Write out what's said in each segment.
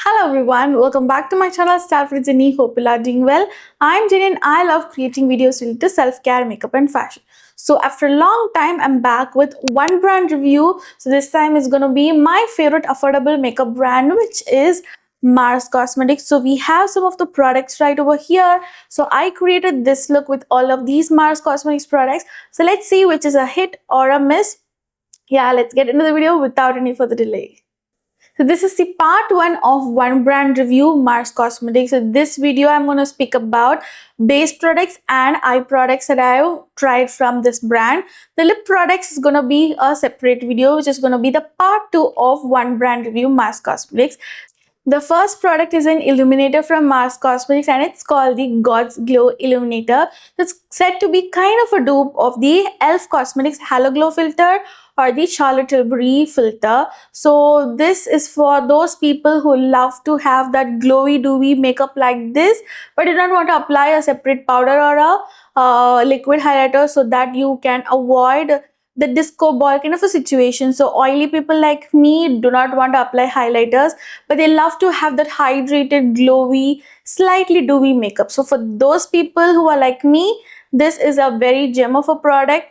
Hello everyone, welcome back to my channel Stylefit. Hope you are doing well. I'm Janani and I love creating videos related to self-care, makeup and fashion. So after a long time, I'm back with one brand review. So this time is going to be my favorite affordable makeup brand, which is Mars Cosmetics. So we have some of the products right over here. So I created this look with all of these Mars Cosmetics products. So let's see which is a hit or a miss. Yeah, let's get into the video without any further delay. So this is the part 1 of one brand review, Mars Cosmetics. In this video, I'm going to speak about base products and eye products that I've tried from this brand. The lip products is going to be a separate video, which is going to be the part 2 of one brand review, Mars Cosmetics. The first product is an illuminator from Mars Cosmetics and it's called the God's Glow Illuminator. It's said to be kind of a dupe of the e.l.f. Cosmetics Halo Glow filter or the Charlotte Tilbury filter. So this is for those people who love to have that glowy dewy makeup like this, but you don't want to apply a separate powder or a liquid highlighter, so that you can avoid the disco ball kind of a situation. So oily people like me do not want to apply highlighters, but they love to have that hydrated, glowy, slightly dewy makeup. So for those people who are like me, this is a very gem of a product.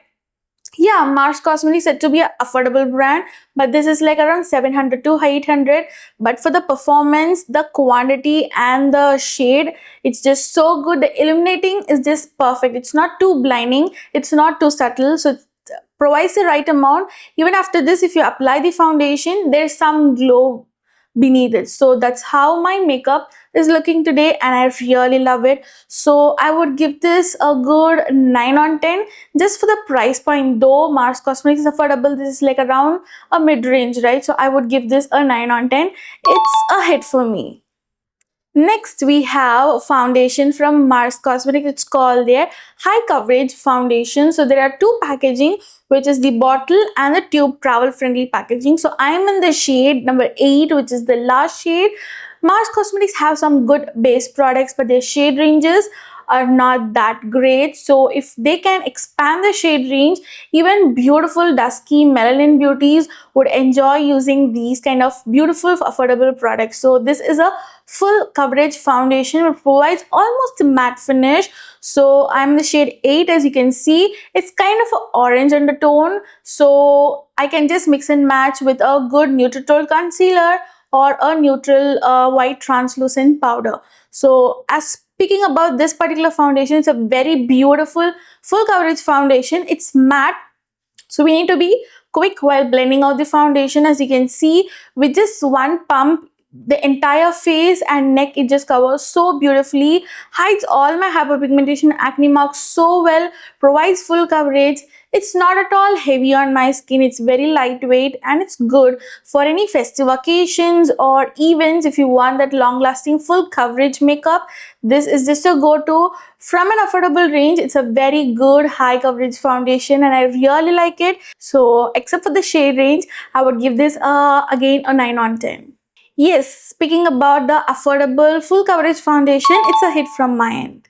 Yeah, Mars Cosmetics said to be an affordable brand, but this is like around 700 to 800. But for the performance, the quantity and the shade, it's just so good. The illuminating is just perfect. It's not too blinding. It's not too subtle. So it provides the right amount. Even after this, if you apply the foundation, there's some glow beneath it. So that's how my makeup is looking today and I really love it. So I would give this a good 9 on 10 just for the price point. Though Mars Cosmetics is affordable, this is like around a mid-range, right? So I would give this a 9 on 10. It's a hit for me. Next, we have foundation from Mars Cosmetics. It's called their high coverage foundation. So there are two packaging, which is the bottle and the tube travel friendly packaging. So I am in the shade number 8, which is the last shade. Mars Cosmetics have some good base products, but their shade ranges are not that great. So if they can expand the shade range, even beautiful dusky melanin beauties would enjoy using these kind of beautiful affordable products. So this is a full coverage foundation which provides almost a matte finish. So I'm the shade 8. As you can see, it's kind of an orange undertone, so I can just mix and match with a good neutral concealer or a neutral white translucent powder. So as speaking about this particular foundation, it's a very beautiful full coverage foundation. It's matte, so we need to be quick while blending out the foundation. As you can see, with just one pump, the entire face and neck, it just covers so beautifully, hides all my hyperpigmentation acne marks so well, provides full coverage. It's not at all heavy on my skin. It's very lightweight and it's good for any festive occasions or events. If you want that long lasting full coverage makeup, this is just a go-to. From an affordable range, it's a very good high coverage foundation and I really like it. So except for the shade range, I would give this again a 9 on 10. Yes, speaking about the affordable full coverage foundation, it's a hit from my end.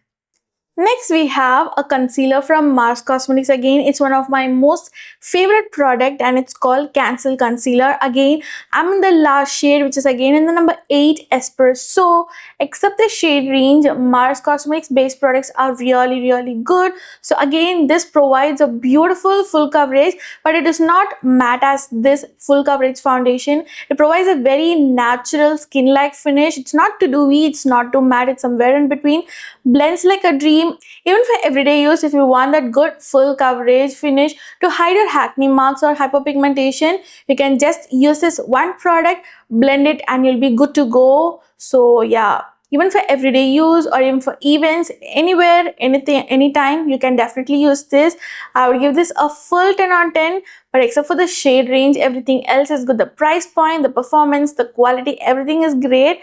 Next, we have a concealer from Mars Cosmetics. Again, it's one of my most favorite product and it's called Cancel Concealer. Again, I'm in the last shade, which is again in the number 8 Espresso. Except the shade range, Mars Cosmetics base products are really good. So again, this provides a beautiful full coverage, but it is not matte as this full coverage foundation. It provides a very natural skin-like finish. It's not too dewy, it's not too matte, it's somewhere in between. Blends like a dream. Even for everyday use, if you want that good full coverage finish to hide your acne marks or hyperpigmentation, you can just use this one product, blend it and you'll be good to go. So yeah, even for everyday use or even for events, anywhere, anything, anytime, you can definitely use this. I would give this a full 10 on 10, but except for the shade range, everything else is good. The price point, the performance, the quality, everything is great.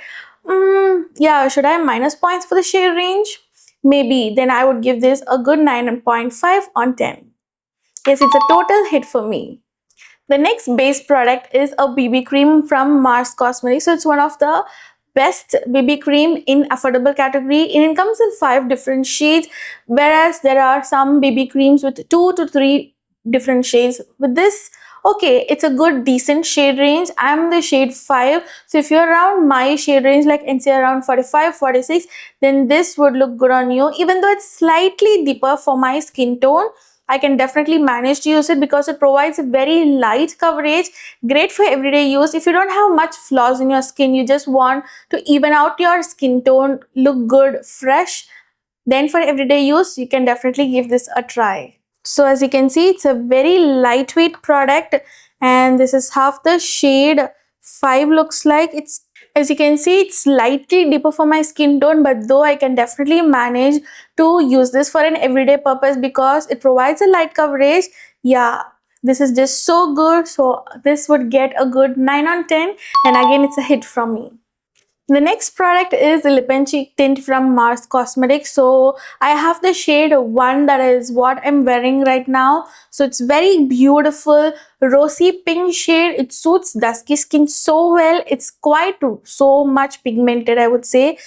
Yeah, should I have minus points for the shade range? Maybe. Then I would give this a good 9.5 on 10. Yes, it's a total hit for me. The next base product is a BB cream from Mars Cosmetics. So it's one of the best BB cream in affordable category, and it comes in 5 different shades, whereas there are some BB creams with 2 to 3 different shades. With this okay, it's a good decent shade range. I'm the shade 5, so if you're around my shade range, like in say around 45, 46, then this would look good on you. Even though it's slightly deeper for my skin tone, I can definitely manage to use it because it provides a very light coverage, great for everyday use. If you don't have much flaws in your skin, you just want to even out your skin tone, look good, fresh, then for everyday use, you can definitely give this a try. So as you can see, it's a very lightweight product, and this is how the shade 5 looks like. It's, as you can see, it's slightly deeper for my skin tone, but though I can definitely manage to use this for an everyday purpose because it provides a light coverage. Yeah, this is just so good. So this would get a good 9 on 10, and again, it's a hit from me. The next product is the lip and cheek tint from Mars Cosmetics. So I have the shade 1, that is what I'm wearing right now. So it's very beautiful rosy pink shade. It suits dusky skin so well. It's quite so much pigmented, I would say.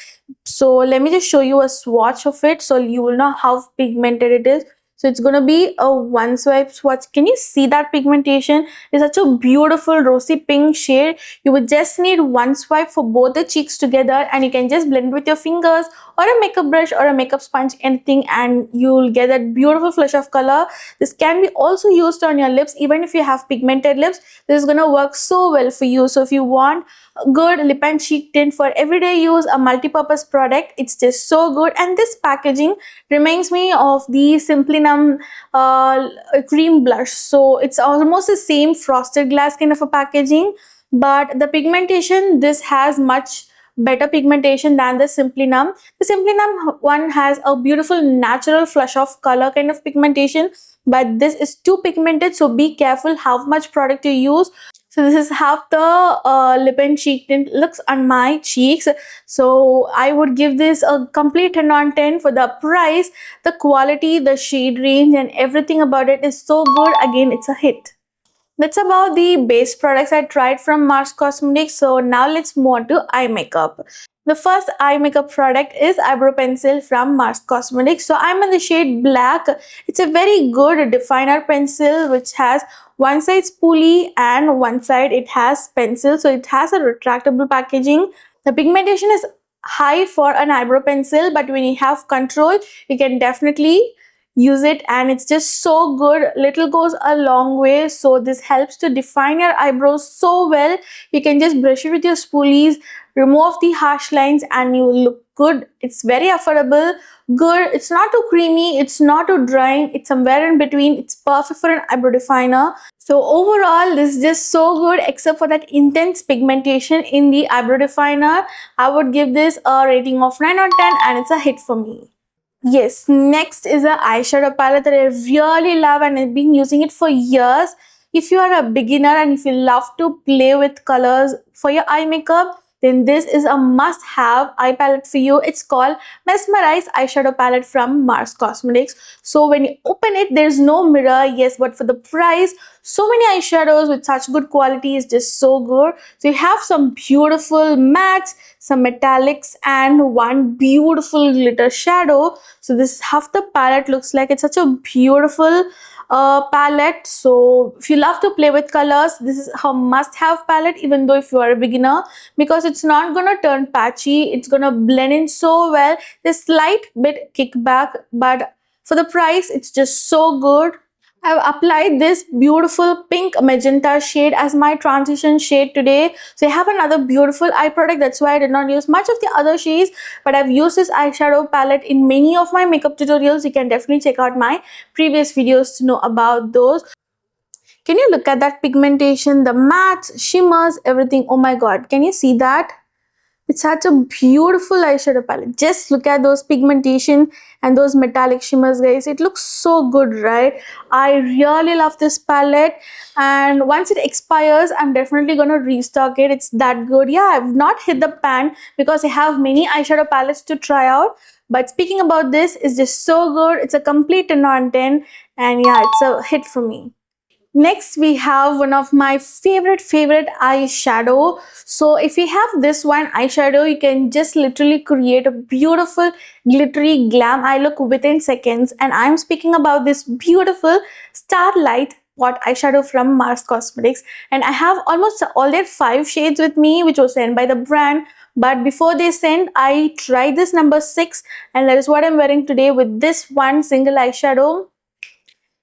So let me just show you a swatch of it so you will know how pigmented it is. So it's gonna be a one swipe swatch. Can you see that pigmentation? It's such a beautiful rosy pink shade. You would just need one swipe for both the cheeks together, and you can just blend with your fingers or a makeup brush or a makeup sponge, anything, and you'll get that beautiful flush of color. This can be also used on your lips. Even if you have pigmented lips, this is gonna work so well for you. So if you want a good lip and cheek tint for everyday use, a multi-purpose product, it's just so good. And this packaging reminds me of the Simply Numb cream blush. So it's almost the same frosted glass kind of a packaging, but the pigmentation, this has much better pigmentation than the Simply Numb. The Simply Numb one has a beautiful natural flush of color kind of pigmentation, but this is too pigmented, so be careful how much product you use. So this is how the lip and cheek tint looks on my cheeks. So I would give this a complete 10 on 10 for the price. The quality, the shade range, and everything about it is so good. Again, it's a hit. That's about the base products I tried from Mars Cosmetics. So now let's move on to eye makeup. The first eye makeup product is eyebrow pencil from Mars Cosmetics. So I'm in the shade black. It's a very good definer pencil which has one side spoolie and one side it has pencil. So it has a retractable packaging. The pigmentation is high for an eyebrow pencil, but when you have control, you can definitely use it, and it's just so good. Little goes a long way. So this helps to define your eyebrows so well. You can just brush it with your spoolies, remove the harsh lines, and you will look good. It's very affordable, good. It's not too creamy, it's not too drying, it's somewhere in between. It's perfect for an eyebrow definer. So overall, this is just so good, except for that intense pigmentation in the eyebrow definer. I would give this a rating of 9 on 10, and it's a hit for me. Yes, next is an eyeshadow palette that I really love, and I've been using it for years. If you are a beginner and if you love to play with colors for your eye makeup, then this is a must-have eye palette for you. It's called Mesmereyes eyeshadow palette from Mars Cosmetics. So when you open it, there's no mirror, yes, but for the price, so many eyeshadows with such good quality is just so good. So you have some beautiful mattes, some metallics, and one beautiful glitter shadow. So this is how the palette looks like. It's such a beautiful palette. So if you love to play with colors, this is a must-have palette, even though if you are a beginner, because it's not gonna turn patchy. It's gonna blend in so well. There's slight bit kickback, but for the price, it's just so good. I've applied this beautiful pink magenta shade as my transition shade today. So I have another beautiful eye product. That's why I did not use much of the other shades. But I've used this eyeshadow palette in many of my makeup tutorials. You can definitely check out my previous videos to know about those. Can you look at that pigmentation, the mattes, shimmers, everything? Oh my god, can you see that? It's such a beautiful eyeshadow palette. Just look at those pigmentation and those metallic shimmers, guys. It looks so good, right? I really love this palette, and once it expires, I'm definitely gonna restock it. It's that good. Yeah, I've not hit the pan because I have many eyeshadow palettes to try out. But speaking about this, it's just so good. It's a complete 10 on 10, and yeah, it's a hit for me. Next, we have one of my favorite eyeshadow. So if you have this one eyeshadow, you can just literally create a beautiful glittery glam eye look within seconds. And I'm speaking about this beautiful Starlight pot eyeshadow from Mars Cosmetics, and I have almost all their 5 shades with me, which was sent by the brand. But before they sent, I tried this number 6, and that is what I'm wearing today with this one single eyeshadow.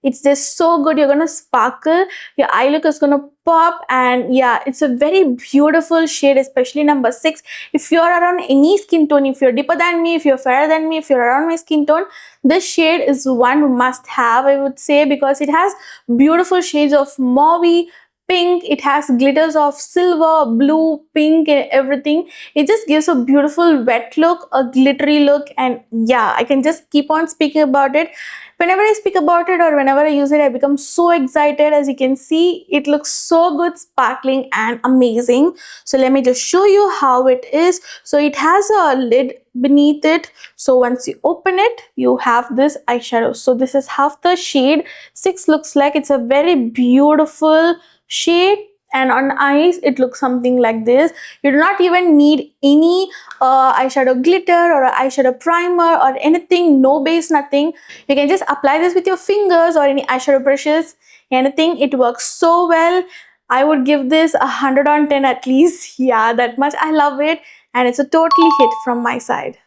It's just so good. You're gonna sparkle, your eye look is gonna pop, and yeah, it's a very beautiful shade, especially number 6. If you're around any skin tone, if you're deeper than me, if you're fairer than me, if you're around my skin tone, this shade is one must have, I would say, because it has beautiful shades of mauvey, pink, it has glitters of silver, blue, pink, and everything. It just gives a beautiful wet look, a glittery look, and yeah, I can just keep on speaking about it. Whenever I speak about it or whenever I use it, I become so excited. As you can see, it looks so good, sparkling and amazing. So let me just show you how it is. So it has a lid beneath it. So once you open it, you have this eyeshadow. So this is how the shade 6 looks like. It's a very beautiful shade, and on eyes it looks something like this. You do not even need any eyeshadow glitter or eyeshadow primer or anything, no base, nothing. You can just apply this with your fingers or any eyeshadow brushes, anything. It works so well. I would give this 100 on 10 at least. Yeah, that much I love it, and it's a totally hit from my side.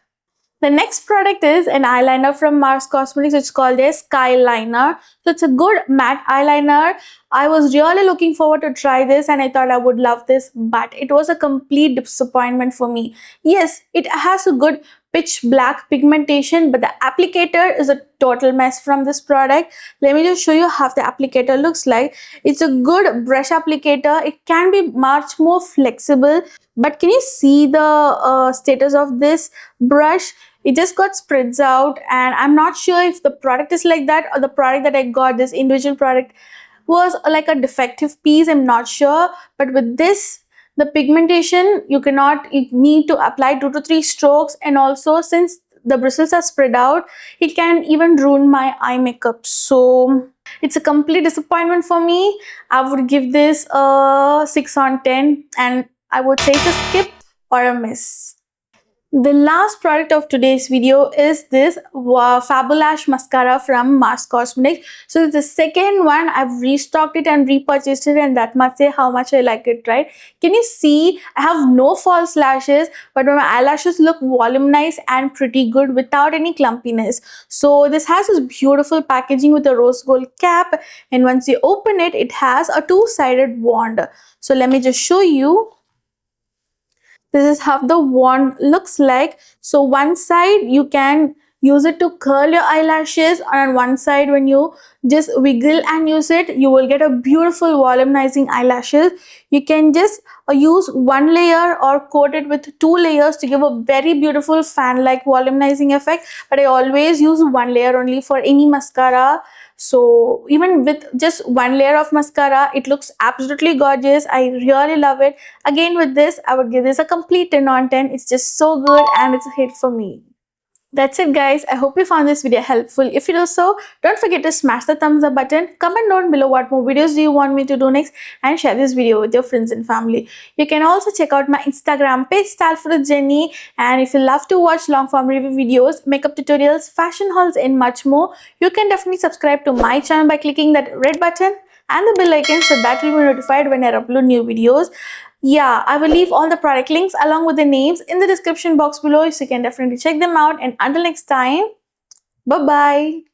The next product is an eyeliner from Mars Cosmetics. It's called a Skyliner. So it's a good matte eyeliner. I was really looking forward to try this, and I thought I would love this, but it was a complete disappointment for me. Yes, it has a good pitch black pigmentation, but the applicator is a total mess from this product. Let me just show you how the applicator looks like. It's a good brush applicator. It can be much more flexible, but can you see the status of this brush? It just got spreads out, and I'm not sure if the product is like that or the product that I got, this individual product, was like a defective piece. I'm not sure, but with this, the pigmentation, you need to apply 2 to 3 strokes, and also since the bristles are spread out, it can even ruin my eye makeup. So it's a complete disappointment for me. I would give this a 6 on 10, and I would say it's a skip or a miss. The last product of today's video is this Fabulash mascara from Mars Cosmetics. So it's the second one. I've restocked it and repurchased it, and that must say how much I like it, right? Can you see? I have no false lashes, but my eyelashes look volumized and pretty good without any clumpiness. So this has this beautiful packaging with a rose gold cap, and once you open it, it has a 2-sided wand. So let me just show you. This is how the wand looks like. So one side you can use it to curl your eyelashes, and on one side when you just wiggle and use it, you will get a beautiful volumizing eyelashes. You can just use one layer or coat it with 2 layers to give a very beautiful fan-like volumizing effect, but I always use one layer only for any mascara. So even with just one layer of mascara, it looks absolutely gorgeous. I really love it. Again, with this, I would give this a complete 10 on 10. It's just so good, and it's a hit for me. That's it, guys. I hope you found this video helpful. If you do so, don't forget to smash the thumbs up button, comment down below what more videos do you want me to do next, and share this video with your friends and family. You can also check out my Instagram page, stylefitwithjanu, and if you love to watch long form review videos, makeup tutorials, fashion hauls, and much more, you can definitely subscribe to my channel by clicking that red button and the bell icon, so that will be notified when I upload new videos. Yeah, I will leave all the product links along with the names in the description box below, so you can definitely check them out. And until next time, bye bye.